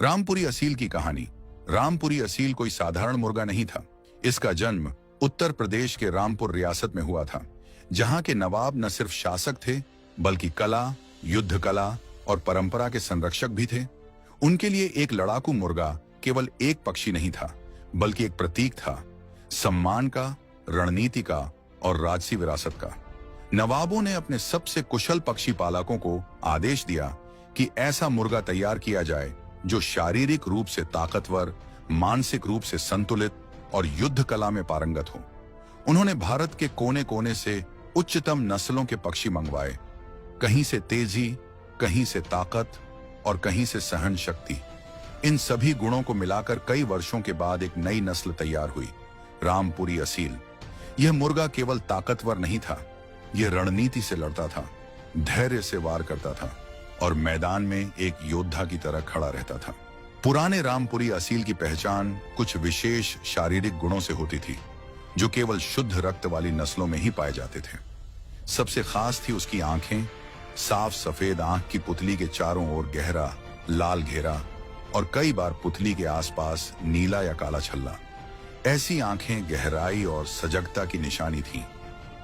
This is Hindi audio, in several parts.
रामपुरी असील की कहानी। रामपुरी असील कोई साधारण मुर्गा नहीं था। इसका जन्म उत्तर प्रदेश के रामपुर रियासत में हुआ था, जहां के नवाब न सिर्फ शासक थे बल्कि कला, युद्ध कला और परंपरा के संरक्षक भी थे। उनके लिए एक लड़ाकू मुर्गा केवल एक पक्षी नहीं था, बल्कि एक प्रतीक था, सम्मान का, रणनीति का और राजसी विरासत का। नवाबों ने अपने सबसे कुशल पक्षी पालकों को आदेश दिया कि ऐसा मुर्गा तैयार किया जाए जो शारीरिक रूप से ताकतवर, मानसिक रूप से संतुलित और युद्ध कला में पारंगत हो। उन्होंने भारत के कोने कोने से उच्चतम नस्लों के पक्षी मंगवाए, कहीं से तेजी, कहीं से ताकत और कहीं से सहन शक्ति। इन सभी गुणों को मिलाकर कई वर्षों के बाद एक नई नस्ल तैयार हुई, रामपुरी असील। यह मुर्गा केवल ताकतवर नहीं था, यह रणनीति से लड़ता था, धैर्य से वार करता था और मैदान में एक योद्धा की तरह खड़ा रहता था। पुराने रामपुरी असील की पहचान कुछ विशेष शारीरिक गुणों से होती थी, जो केवल शुद्ध रक्त वाली नस्लों में ही पाए जाते थे। सबसे खास थी उसकी आंखें। साफ सफेद आंख की पुतली के चारों ओर गहरा लाल घेरा और कई बार पुतली के आसपास नीला या काला छल्ला। ऐसी आंखें गहराई और सजगता की निशानी थी।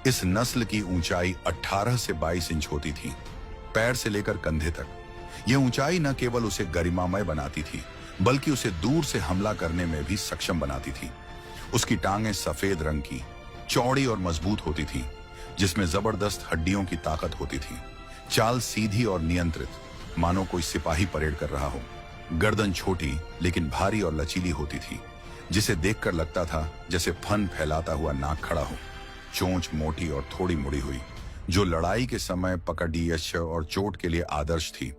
इस नस्ल की ऊंचाई 18 से 22 इंच होती थी, पैर से लेकर कंधे तक। यह ऊंचाई न केवल उसे गरिमामय बनाती थी, बल्कि उसे दूर से हमला करने में भी सक्षम बनाती थी। उसकी टांगें सफेद रंग की, चौड़ी और मजबूत होती थी, जिसमें जबरदस्त हड्डियों की ताकत होती थी। चाल सीधी और नियंत्रित, मानो कोई सिपाही परेड कर रहा हो। गर्दन छोटी लेकिन भारी और लचीली होती थी, जिसे देखकर लगता था जैसे फन फैलाता हुआ नाक खड़ा हो। चोंच मोटी और थोड़ी मुड़ी हुई, जो लड़ाई के समय पकड़ियश और चोट के लिए आदर्श थी।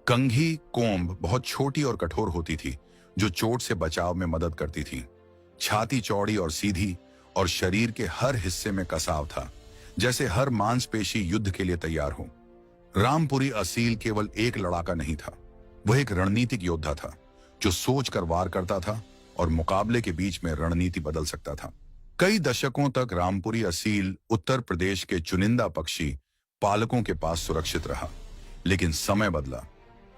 कंघी कोम्ब बहुत छोटी और कठोर होती थी, जो चोट से बचाव में मदद करती थी। छाती चौड़ी और सीधी और शरीर के हर हिस्से में कसाव था, जैसे हर मांसपेशी युद्ध के लिए तैयार हो। रामपुरी असील केवल एक लड़ाका नहीं था, वह एक रणनीतिक योद्धा था, जो सोचकर वार करता था और मुकाबले के बीच में रणनीति बदल सकता था। कई दशकों तक रामपुरी असील उत्तर प्रदेश के चुनिंदा पक्षी पालकों के पास सुरक्षित रहा, लेकिन समय बदला।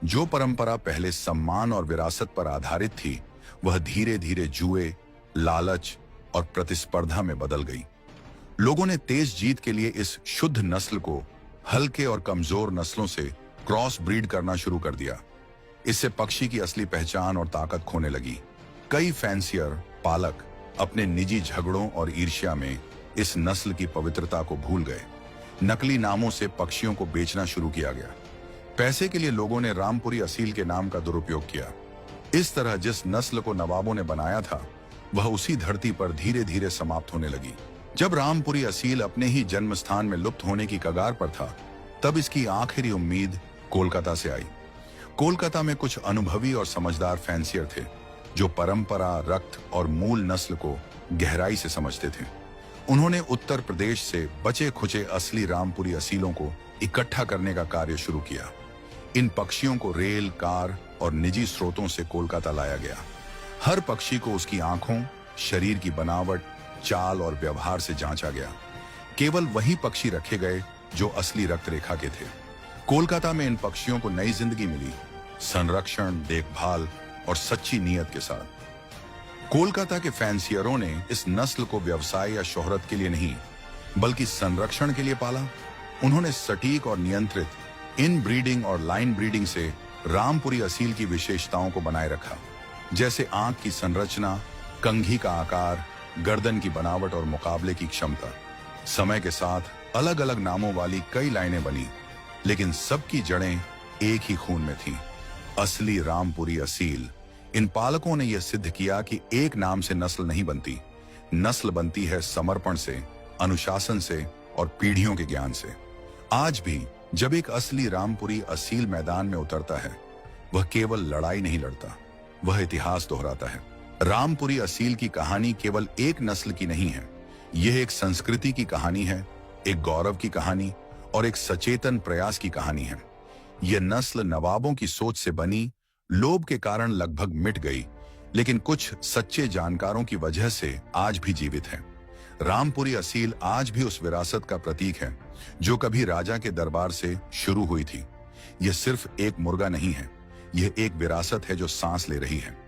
जो परंपरा पहले सम्मान और विरासत पर आधारित थी, वह धीरे धीरे जुए, लालच और प्रतिस्पर्धा में बदल गई। लोगों ने तेज जीत के लिए इस शुद्ध नस्ल को हल्के और कमजोर नस्लों से क्रॉस ब्रीड करना शुरू कर दिया। इससे पक्षी की असली पहचान और ताकत खोने लगी। कई फैंसियर पालक अपने निजी झगड़ों और ईर्ष्या में इस नस्ल की पवित्रता को भूल गए। नकली नामों से पक्षियों को बेचना शुरू किया गया। पैसे के लिए लोगों ने रामपुरी असील के नाम का दुरुपयोग किया। इस तरह जिस नस्ल को नवाबों ने बनाया था, वह उसी धरती पर धीरे धीरे समाप्त होने लगी। जब रामपुरी असील अपने ही जन्म स्थान में लुप्त होने की कगार पर था, तब इसकी आखिरी उम्मीद कोलकाता से आई। कोलकाता में कुछ अनुभवी और समझदार फैंसियर थे, जो परंपरा, रक्त और मूल नस्ल को गहराई से समझते थे। उन्होंने उत्तर प्रदेश से बचे खुचे असली रामपुरी असीलों को इकट्ठा करने का कार्य शुरू किया। इन पक्षियों को रेल, कार और निजी स्रोतों से कोलकाता लाया गया। हर पक्षी को उसकी आंखों, शरीर की बनावट, चाल और व्यवहार से जांचा गया। केवल वही पक्षी रखे गए जो असली रक्त रेखा के थे। कोलकाता में इन पक्षियों को नई जिंदगी मिली, संरक्षण, देखभाल और सच्ची नीयत के साथ। कोलकाता के फैंसियरों ने इस नस्ल को व्यवसाय या शोहरत के लिए नहीं, बल्कि संरक्षण के लिए पाला। उन्होंने सटीक और नियंत्रित इन ब्रीडिंग और लाइन ब्रीडिंग से रामपुरी असील की विशेषताओं को बनाए रखा, जैसे आंख की संरचना, कंघी का आकार, गर्दन की बनावट और मुकाबले की क्षमता। समय के साथ अलग अलग नामों वाली कई लाइनें बनी, लेकिन सबकी जड़ें एक ही खून में थीं, असली रामपुरी असील। इन पालकों ने यह सिद्ध किया कि एक नाम से नस्ल नहीं बनती, नस्ल बनती है समर्पण से, अनुशासन से और पीढ़ियों के ज्ञान से। आज भी जब एक असली रामपुरी असील मैदान में उतरता है, वह केवल लड़ाई नहीं लड़ता, वह इतिहास दोहराता है। रामपुरी असील की कहानी केवल एक नस्ल की नहीं है, यह एक संस्कृति की कहानी है, एक गौरव की कहानी और एक सचेतन प्रयास की कहानी है। यह नस्ल नवाबों की सोच से बनी, लोभ के कारण लगभग मिट गई, लेकिन कुछ सच्चे जानकारों की वजह से आज भी जीवित है। रामपुरी असील आज भी उस विरासत का प्रतीक है जो कभी राजा के दरबार से शुरू हुई थी। यह सिर्फ एक मुर्गा नहीं है, यह एक विरासत है जो सांस ले रही है।